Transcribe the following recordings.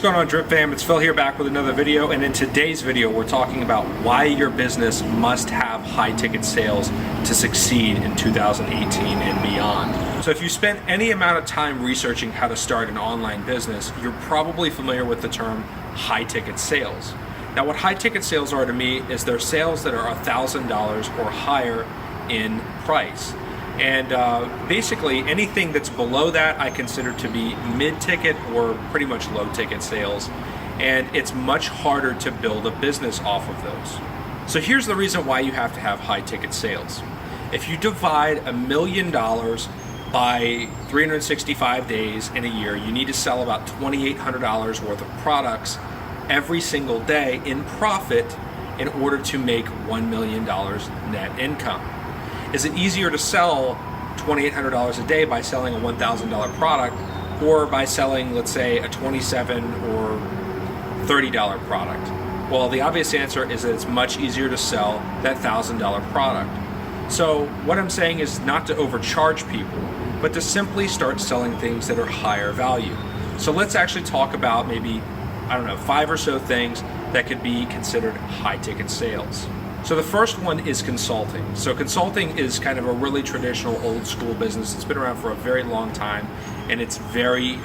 going on, Drip Fam? It's Phil here, back with another video, and in today's video we're talking about why your business must have high ticket sales to succeed in 2018 and beyond. So if you spent any amount of time researching how to start an online business, you're probably familiar with the term high ticket sales. Now what high ticket sales are to me is they're sales that are $1,000 or higher in price. And basically anything that's below that I consider to be mid-ticket or pretty much low-ticket sales, and it's much harder to build a business off of those. So here's the reason why you have to have high-ticket sales. If you divide $1 million by 365 days in a year, you need to sell about $2,800 worth of products every single day in profit in order to make $1 million net income. Is it easier to sell $2,800 a day by selling a $1,000 product, or by selling, let's say, a $27 or $30 product? Well, the obvious answer is that it's much easier to sell that $1,000 product. So what I'm saying is not to overcharge people, but to simply start selling things that are higher value. So let's actually talk about maybe, 5 or so things that could be considered high ticket sales. So the first one is consulting. So consulting is kind of a really traditional old school business. It's been around for a very long time, and it's very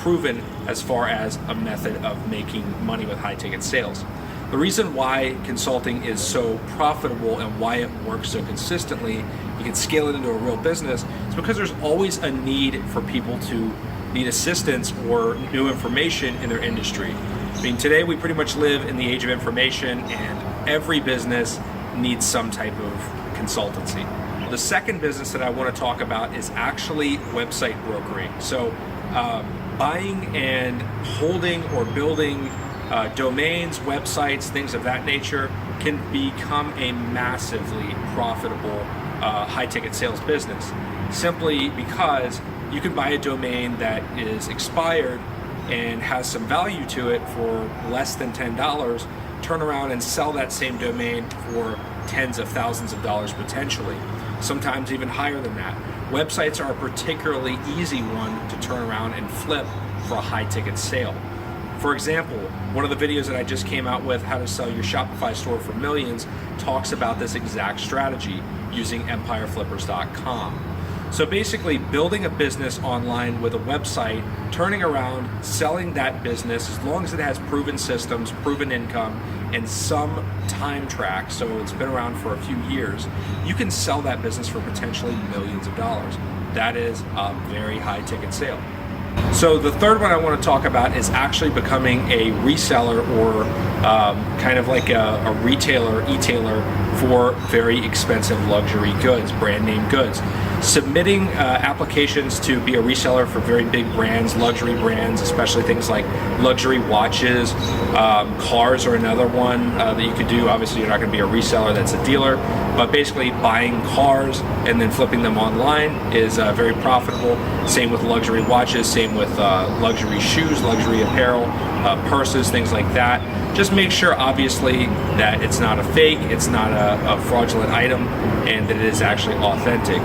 proven as far as a method of making money with high ticket sales. The reason why consulting is so profitable and why it works so consistently, you can scale it into a real business, is because there's always a need for people to need assistance or new information in their industry. I mean, today we pretty much live in the age of information, and every business needs some type of consultancy. The second business that I want to talk about is actually website brokering. So buying and holding or building domains, websites, things of that nature can become a massively profitable high-ticket sales business, simply because you can buy a domain that is expired and has some value to it for less than $10, turn around and sell that same domain for tens of thousands of dollars potentially, sometimes even higher than that. Websites are a particularly easy one to turn around and flip for a high ticket sale. For example, one of the videos that I just came out with, How to Sell Your Shopify Store for Millions, talks about this exact strategy using EmpireFlippers.com. So basically, building a business online with a website, turning around, selling that business, as long as it has proven systems, proven income, and some time track, so it's been around for a few years, you can sell that business for potentially millions of dollars. That is a very high ticket sale. So the third one I want to talk about is actually becoming a reseller, or kind of like a retailer, e-tailer for very expensive luxury goods, brand name goods. Submitting applications to be a reseller for very big brands, luxury brands, especially things like luxury watches, cars are another one that you could do. Obviously you're not going to be a reseller, that's a dealer, but basically buying cars and then flipping them online is very profitable. Same with luxury watches, same with luxury shoes, luxury apparel, purses, things like that. Just make sure obviously that it's not a fake, it's not a fraudulent item, and that it is actually authentic.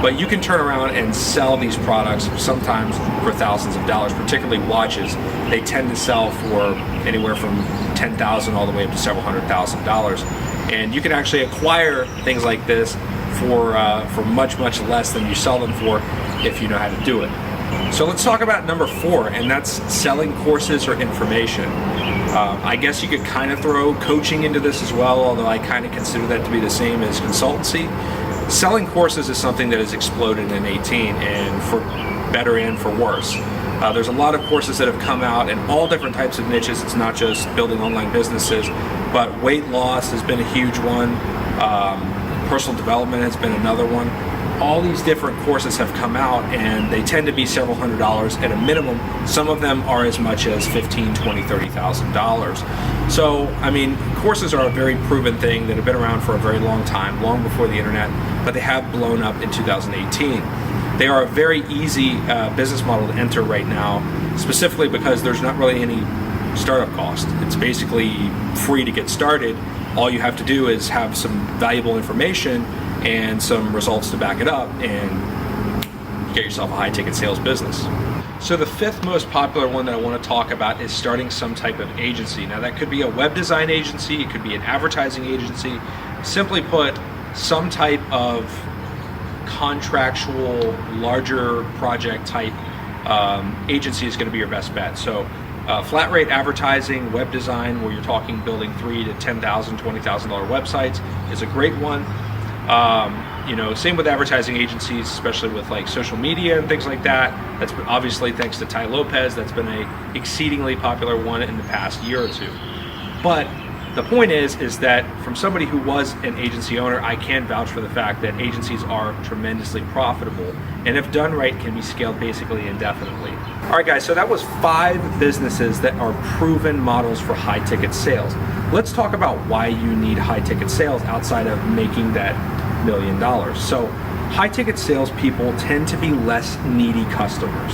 But you can turn around and sell these products sometimes for thousands of dollars, particularly watches. They tend to sell for anywhere from $10,000 all the way up to several $100,000. And you can actually acquire things like this for much, much less than you sell them for if you know how to do it. So let's talk about number 4, and that's selling courses or information. I guess you could kind of throw coaching into this as well, although I kind of consider that to be the same as consultancy. Selling courses is something that has exploded in 2018, and for better and for worse. There's a lot of courses that have come out in all different types of niches. It's not just building online businesses, but weight loss has been a huge one. Personal development has been another one. All these different courses have come out, and they tend to be several $100s at a minimum. Some of them are as much as $15,000, $20,000, $30,000. So, I mean, courses are a very proven thing that have been around for a very long time, long before the internet, but they have blown up in 2018. They are a very easy business model to enter right now, specifically because there's not really any startup cost. It's basically free to get started. All you have to do is have some valuable information and some results to back it up, and get yourself a high ticket sales business. So the fifth most popular one that I want to talk about is starting some type of agency. Now that could be a web design agency, it could be an advertising agency. Simply put, some type of contractual, larger project type agency is going to be your best bet. So flat rate advertising, web design, where you're talking building $3,000 to $10,000, $20,000 websites is a great one. Same with advertising agencies, especially with like social media and things like that. That's obviously thanks to Tai Lopez. That's been a exceedingly popular one in the past year or two. But the point is that from somebody who was an agency owner, I can vouch for the fact that agencies are tremendously profitable and if done right can be scaled basically indefinitely. All right guys, so that was 5 businesses that are proven models for high ticket sales. Let's talk about why you need high ticket sales outside of making that $1 million. So high ticket salespeople tend to be less needy customers.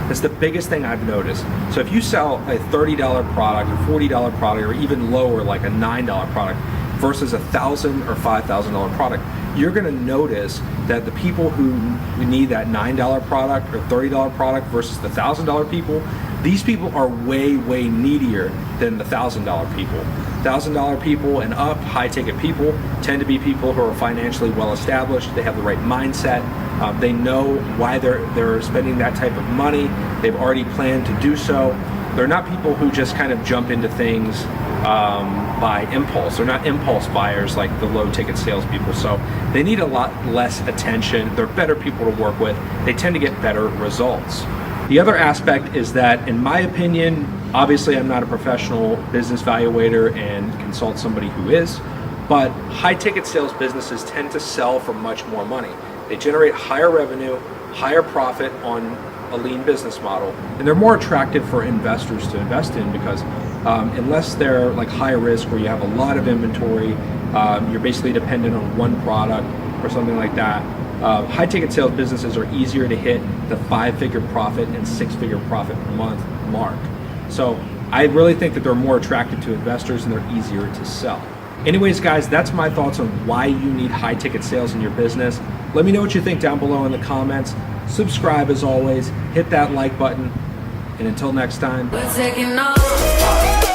That's the biggest thing I've noticed. So if you sell a $30 product, a $40 product, or even lower, like a $9 product versus a $1,000 or $5,000 product, you're gonna notice that the people who need that $9 product or $30 product versus the $1,000 people, these people are way, way needier than the $1,000 people. $1,000 people and up, high ticket people, tend to be people who are financially well established. They have the right mindset. They know why they're spending that type of money. They've already planned to do so. They're not people who just kind of jump into things by impulse. They're not impulse buyers like the low ticket salespeople. So they need a lot less attention. They're better people to work with. They tend to get better results. The other aspect is that, in my opinion, obviously I'm not a professional business valuator and consult somebody who is, but high ticket sales businesses tend to sell for much more money. They generate higher revenue, higher profit on a lean business model, and they're more attractive for investors to invest in because unless they're like high risk where you have a lot of inventory, you're basically dependent on one product or something like that. High ticket sales businesses are easier to hit the 5-figure profit and 6-figure profit per month mark. So I really think that they're more attractive to investors and they're easier to sell. Anyways, guys, that's my thoughts on why you need high ticket sales in your business. Let me know what you think down below in the comments. Subscribe as always, hit that like button, and until next time. We're taking off.